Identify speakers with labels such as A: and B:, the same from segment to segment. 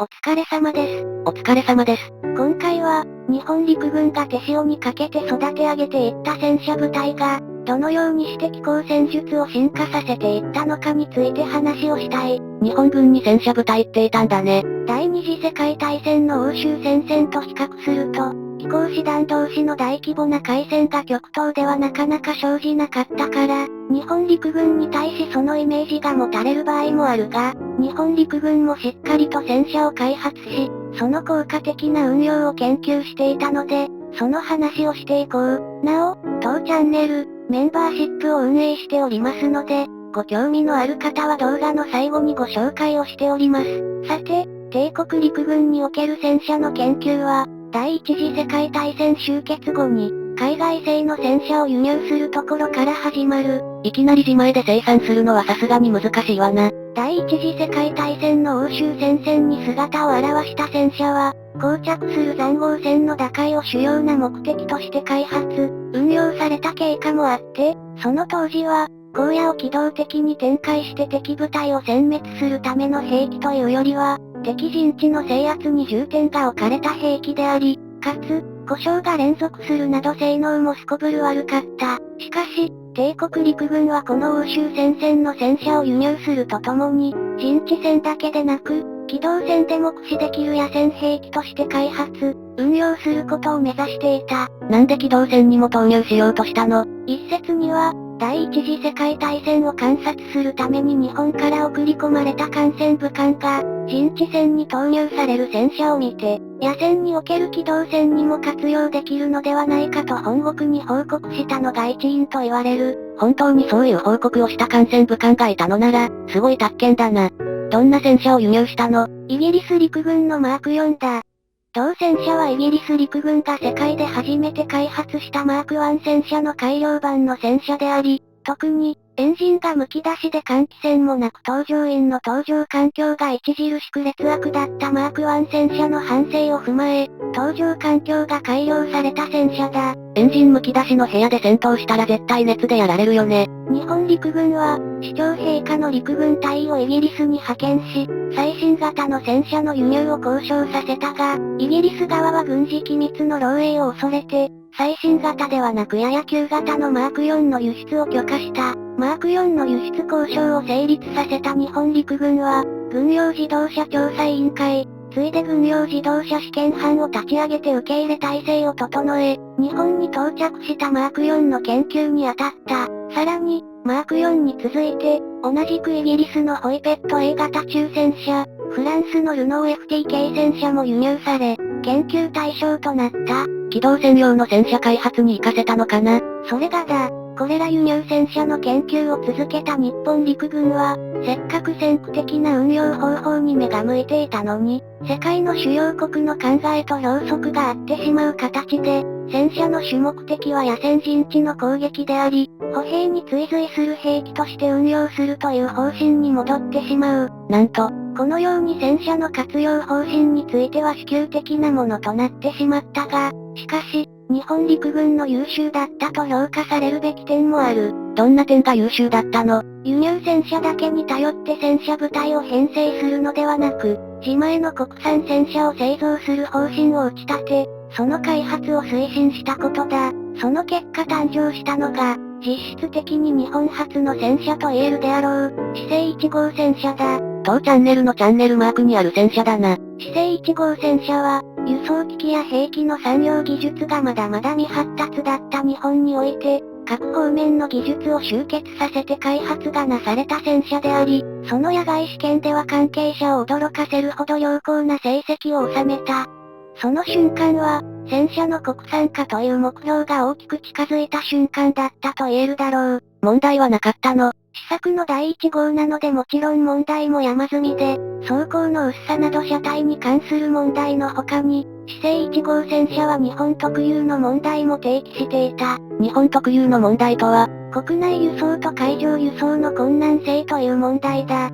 A: お疲れ様です。
B: お疲れ様です。
A: 今回は、日本陸軍が手塩にかけて育て上げていった戦車部隊が、どのようにして機甲戦術を進化させていったのかについて話をしたい。
B: 日本軍に戦車部隊っていたんだね。
A: 第二次世界大戦の欧州戦線と比較すると、機甲師団同士の大規模な海戦が極東ではなかなか生じなかったから、日本陸軍に対しそのイメージが持たれる場合もあるが、日本陸軍もしっかりと戦車を開発し、その効果的な運用を研究していたので、その話をしていこう。なお、当チャンネル、メンバーシップを運営しておりますので、ご興味のある方は動画の最後にご紹介をしております。さて、帝国陸軍における戦車の研究は、第一次世界大戦終結後に、海外製の戦車を輸入するところから始まる。
B: いきなり自前で生産するのはさすがに難しいわな。
A: 第一次世界大戦の欧州戦線に姿を現した戦車は、膠着する塹壕戦の打開を主要な目的として開発、運用された経過もあって、その当時は、荒野を機動的に展開して敵部隊を殲滅するための兵器というよりは、敵陣地の制圧に重点が置かれた兵器であり、かつ、故障が連続するなど性能もすこぶる悪かった。しかし、帝国陸軍はこの欧州戦線の戦車を輸入するとともに、陣地戦だけでなく、機動戦でも駆使できる野戦兵器として開発、運用することを目指していた。
B: なんで機動戦にも投入しようとしたの？
A: 一説には、第一次世界大戦を観察するために日本から送り込まれた艦船部艦が、陣地戦に投入される戦車を見て、野戦における機動戦にも活用できるのではないかと本国に報告したのが一因と言われる。
B: 本当にそういう報告をした艦船部艦がいたのなら、すごい達見だな。どんな戦車を輸入したの？
A: イギリス陸軍のマーク4だ。同戦車はイギリス陸軍が世界で初めて開発したマーク1戦車の改良版の戦車であり、特に、エンジンが剥き出しで換気扇もなく搭乗員の搭乗環境が著しく劣悪だったマーク1戦車の反省を踏まえ、搭乗環境が改良された戦車だ。
B: エンジン剥き出しの部屋で戦闘したら絶対熱でやられるよね。
A: 日本陸軍は、主張陛下の陸軍隊をイギリスに派遣し、最新型の戦車の輸入を交渉させたが、イギリス側は軍事機密の漏洩を恐れて、最新型ではなくやや旧型のマーク4の輸出を許可した。マーク4の輸出交渉を成立させた日本陸軍は、軍用自動車調査委員会、ついで軍用自動車試験班を立ち上げて受け入れ体制を整え、日本に到着したマーク4の研究に当たった。さらに、マーク4に続いて、同じくイギリスのホイペット A 型中戦車、フランスのルノー FT 系戦車も輸入され、研究対象となった。
B: 機動戦用の戦車開発に活かせたのかな？
A: それがだ。これら輸入戦車の研究を続けた日本陸軍は、せっかく先駆的な運用方法に目が向いていたのに、世界の主要国の考えと両側が合ってしまう形で、戦車の主目的は野戦陣地の攻撃であり、歩兵に追随する兵器として運用するという方針に戻ってしまう。
B: なんと、
A: このように戦車の活用方針については支給的なものとなってしまったが、しかし、日本陸軍の優秀だったと評価されるべき点もある。
B: どんな点が優秀だったの？
A: 輸入戦車だけに頼って戦車部隊を編成するのではなく、自前の国産戦車を製造する方針を打ち立て、その開発を推進したことだ。その結果誕生したのが、実質的に日本初の戦車と言えるであろう、四星1号戦車だ。
B: 当チャンネルのチャンネルマークにある戦車だな。
A: 四星1号戦車は、輸送機器や兵器の産業技術がまだまだ未発達だった日本において、各方面の技術を集結させて開発がなされた戦車であり、その野外試験では関係者を驚かせるほど良好な成績を収めた。その瞬間は、戦車の国産化という目標が大きく近づいた瞬間だったと言えるだろう。
B: 問題はなかったの？
A: 試作の第1号なのでもちろん問題も山積みで、装甲の薄さなど車体に関する問題の他に、四星1号戦車は日本特有の問題も提起していた。
B: 日本特有の問題とは？
A: 国内輸送と海上輸送の困難性という問題だ。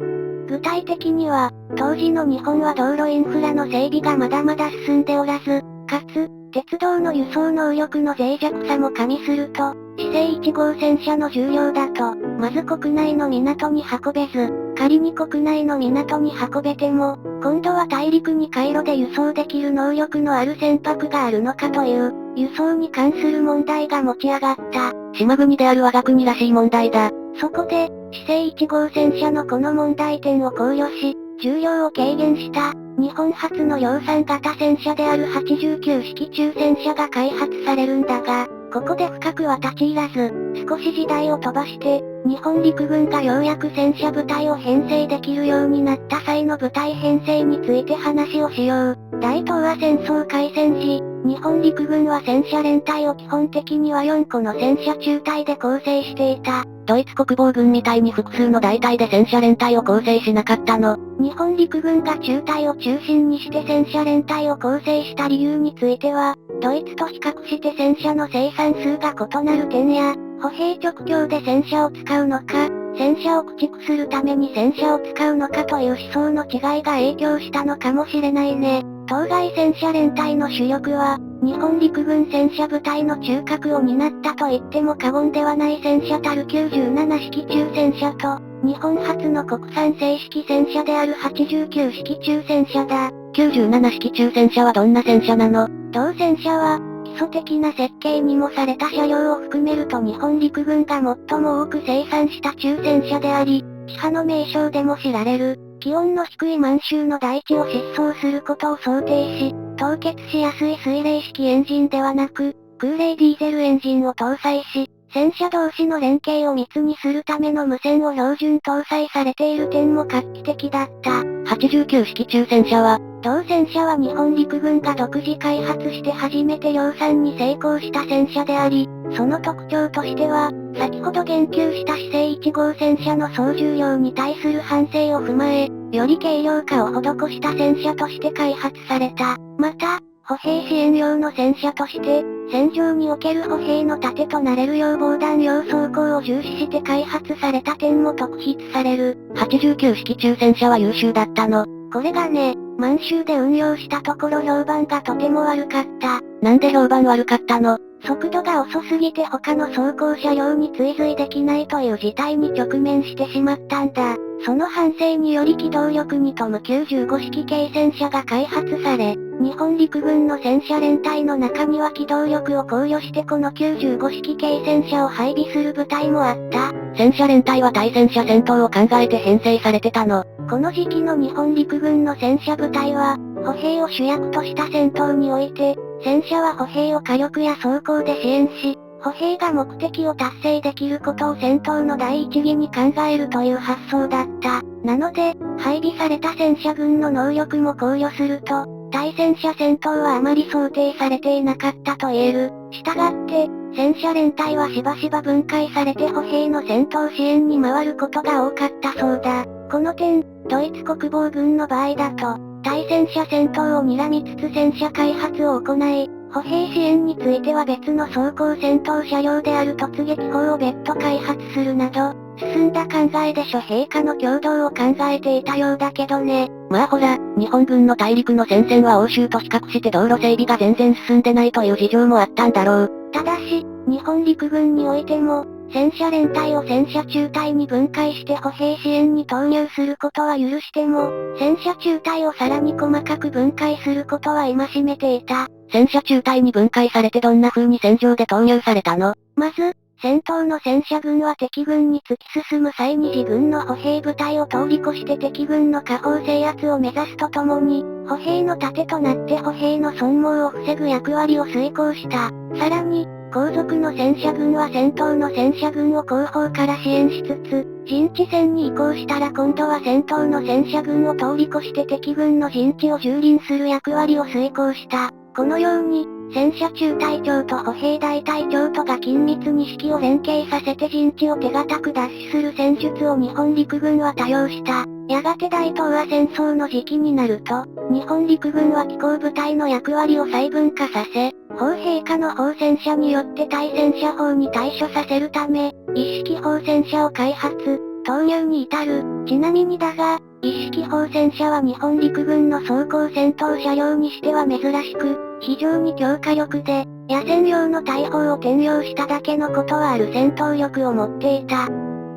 A: 具体的には、当時の日本は道路インフラの整備がまだまだ進んでおらず、かつ、鉄道の輸送能力の脆弱さも加味すると、四星1号戦車の重量だと、まず国内の港に運べず、仮に国内の港に運べても、今度は大陸に海路で輸送できる能力のある船舶があるのかという、輸送に関する問題が持ち上がった。
B: 島国である我が国らしい問題だ。
A: そこで、四星1号戦車のこの問題点を考慮し、重量を軽減した、日本初の量産型戦車である89式中戦車が開発されるんだが、ここで深くは立ち入らず、少し時代を飛ばして、日本陸軍がようやく戦車部隊を編成できるようになった際の部隊編成について話をしよう。大東亜戦争開戦時、日本陸軍は戦車連隊を基本的には4個の戦車中隊で構成していた。
B: ドイツ国防軍みたいに複数の大隊で戦車連隊を構成しなかったの。
A: 日本陸軍が中隊を中心にして戦車連隊を構成した理由については、ドイツと比較して戦車の生産数が異なる点や、歩兵直供で戦車を使うのか、戦車を駆逐するために戦車を使うのかという思想の違いが影響したのかもしれないね。当該戦車連隊の主力は、日本陸軍戦車部隊の中核を担ったと言っても過言ではない戦車たる97式中戦車と、日本初の国産正式戦車である89式中戦車だ。
B: 97式中戦車はどんな戦車なの？
A: 同戦車は、基礎的な設計にもされた車両を含めると日本陸軍が最も多く生産した中戦車であり、地派の名称でも知られる。気温の低い満州の大地を疾走することを想定し、凍結しやすい水冷式エンジンではなく、空冷ディーゼルエンジンを搭載し、戦車同士の連携を密にするための無線を標準搭載されている点も画期的だった。
B: 89式中戦車は、
A: 同戦車は日本陸軍が独自開発して初めて量産に成功した戦車であり、その特徴としては、先ほど言及した四星1号戦車の総重量に対する反省を踏まえ、より軽量化を施した戦車として開発された。また、歩兵支援用の戦車として、戦場における歩兵の盾となれるよう防弾用装甲を重視して開発された点も特筆される。
B: 89式中戦車は優秀だったの。
A: これがね、満州で運用したところ評判がとても悪かった。
B: なんで評判悪かったの？
A: 速度が遅すぎて他の装甲車両に追随できないという事態に直面してしまったんだ。その反省により機動力に富む95式軽戦車が開発され、日本陸軍の戦車連隊の中には機動力を考慮してこの95式軽戦車を配備する部隊もあった。
B: 戦車連隊は対戦車戦闘を考えて編成されてたの。
A: この時期の日本陸軍の戦車部隊は、歩兵を主役とした戦闘において、戦車は歩兵を火力や装甲で支援し、歩兵が目的を達成できることを戦闘の第一義に考えるという発想だった。なので、配備された戦車軍の能力も考慮すると、対戦車戦闘はあまり想定されていなかったと言える。したがって、戦車連隊はしばしば分解されて歩兵の戦闘支援に回ることが多かったそうだ。この点、ドイツ国防軍の場合だと、対戦車戦闘を睨みつつ戦車開発を行い、歩兵支援については別の装甲戦闘車両である突撃砲を別途開発するなど、進んだ考えで諸陛下の共同を考えていたようだけどね。
B: まあほら、日本軍の大陸の戦線は欧州と比較して道路整備が全然進んでないという事情もあったんだろう。
A: ただし、日本陸軍においても、戦車連隊を戦車中隊に分解して歩兵支援に投入することは許しても、戦車中隊をさらに細かく分解することは戒めていた。
B: 戦車中隊に分解されてどんな風に戦場で投入されたの？
A: まず、戦闘の戦車軍は敵軍に突き進む際に自軍の歩兵部隊を通り越して敵軍の下方制圧を目指すとともに、歩兵の盾となって歩兵の損耗を防ぐ役割を遂行した。さらに、後続の戦車軍は戦闘の戦車軍を後方から支援しつつ、陣地戦に移行したら今度は戦闘の戦車軍を通り越して敵軍の陣地を蹂躙する役割を遂行した。このように、戦車中隊長と歩兵大隊長とが緊密に指揮を連携させて陣地を手堅く奪取する戦術を日本陸軍は多用した。やがて大東亜戦争の時期になると、日本陸軍は機甲部隊の役割を細分化させ、砲陛下の砲戦車によって対戦車砲に対処させるため、一式砲戦車を開発、投入に至る。ちなみにだが、一式砲戦車は日本陸軍の装甲戦闘車両にしては珍しく、非常に強化力で、野戦用の大砲を転用しただけのことはある戦闘力を持っていた。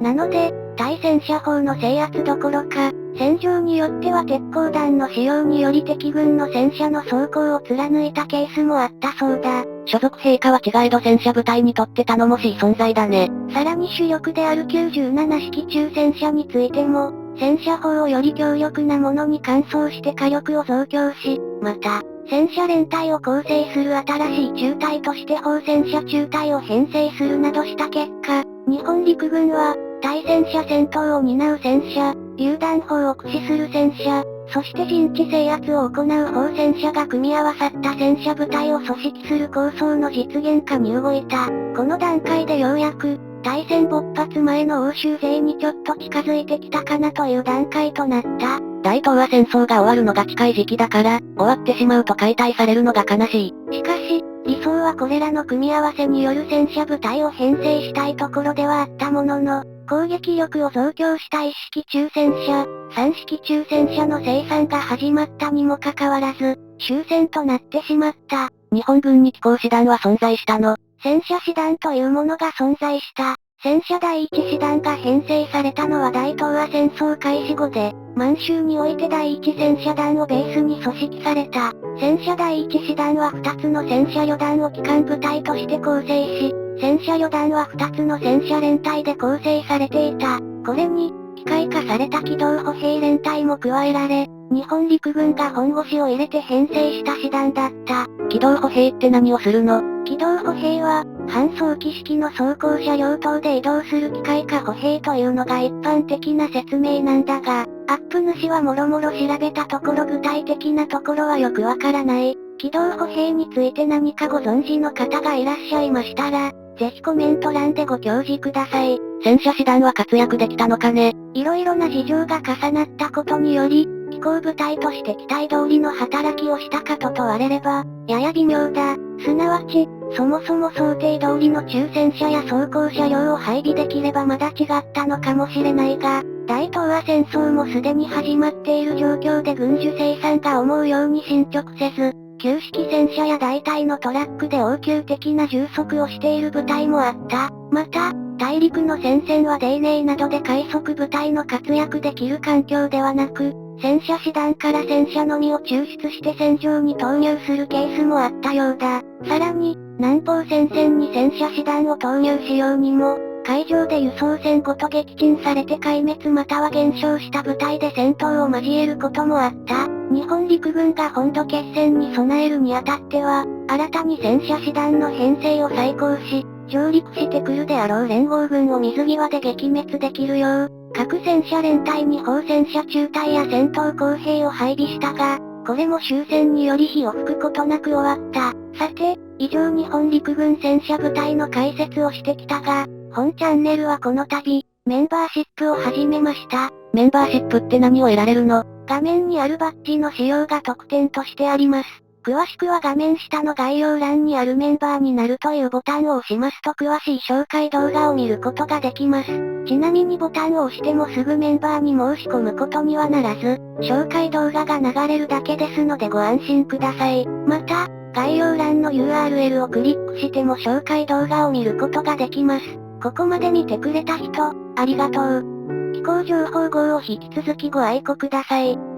A: なので、対戦車砲の制圧どころか、戦場によっては鉄鋼弾の使用により敵軍の戦車の走行を貫いたケースもあったそうだ。
B: 所属兵科は違えど戦車部隊にとって頼もしい存在だね。
A: さらに主力である97式中戦車についても、戦車砲をより強力なものに換装して火力を増強し、また、戦車連隊を構成する新しい中隊として砲戦車中隊を編成するなどした結果、日本陸軍は、対戦車戦闘を担う戦車、榴弾砲を駆使する戦車、そして陣地制圧を行う砲戦車が組み合わさった戦車部隊を組織する構想の実現化に動いた。この段階でようやく、大戦勃発前の欧州勢にちょっと近づいてきたかなという段階となった。
B: 大東亜戦争が終わるのが近い時期だから、終わってしまうと解体されるのが悲しい。
A: しかし、理想はこれらの組み合わせによる戦車部隊を編成したいところではあったものの、攻撃力を増強した一式中戦車、三式中戦車の生産が始まったにもかかわらず、終戦となってしまった。
B: 日本軍に機甲師団は存在したの？
A: 戦車師団というものが存在した。戦車第一師団が編成されたのは大東亜戦争開始後で、満州において第一戦車団をベースに組織された。戦車第一師団は2つの戦車旅団を機関部隊として構成し、戦車旅団は2つの戦車連隊で構成されていた。これに、機械化された機動歩兵連隊も加えられ、日本陸軍が本腰を入れて編成した師団だった。
B: 機動歩兵って何をするの？
A: 機動歩兵は、半装機式の装甲車両等で移動する機械化歩兵というのが一般的な説明なんだが、アップ主はもろもろ調べたところ具体的なところはよくわからない。機動歩兵について何かご存知の方がいらっしゃいましたら、ぜひコメント欄でご教示ください。
B: 戦車師団は活躍できたのかね？
A: 色々な事情が重なったことにより、機甲部隊として期待通りの働きをしたかと問われれば、やや微妙だ。すなわち、そもそも想定通りの中戦車や装甲車両を配備できればまだ違ったのかもしれないが、大東亜戦争もすでに始まっている状況で軍需生産が思うように進捗せず、旧式戦車や大体のトラックで応急的な充足をしている部隊もあった。また、大陸の戦線はデイネイなどで快速部隊の活躍できる環境ではなく、戦車師団から戦車のみを抽出して戦場に投入するケースもあったようだ。さらに、南方戦線に戦車師団を投入しようにも、海上で輸送船ごと撃沈されて壊滅または減少した部隊で戦闘を交えることもあった。日本陸軍が本土決戦に備えるにあたっては、新たに戦車師団の編成を再考し、上陸してくるであろう連合軍を水際で撃滅できるよう、各戦車連隊に砲戦車中隊や戦闘工兵を配備したが、これも終戦により火を吹くことなく終わった。さて、以上日本陸軍戦車部隊の解説をしてきたが、本チャンネルはこの度、メンバーシップを始めました。
B: メンバーシップって何を得られるの？
A: 画面にあるバッジの使用が特典としてあります。詳しくは画面下の概要欄にあるメンバーになるというボタンを押しますと詳しい紹介動画を見ることができます。ちなみにボタンを押してもすぐメンバーに申し込むことにはならず、紹介動画が流れるだけですのでご安心ください。また、概要欄の URL をクリックしても紹介動画を見ることができます。ここまで見てくれた人、ありがとう。飛行情報号を引き続きご愛顧ください。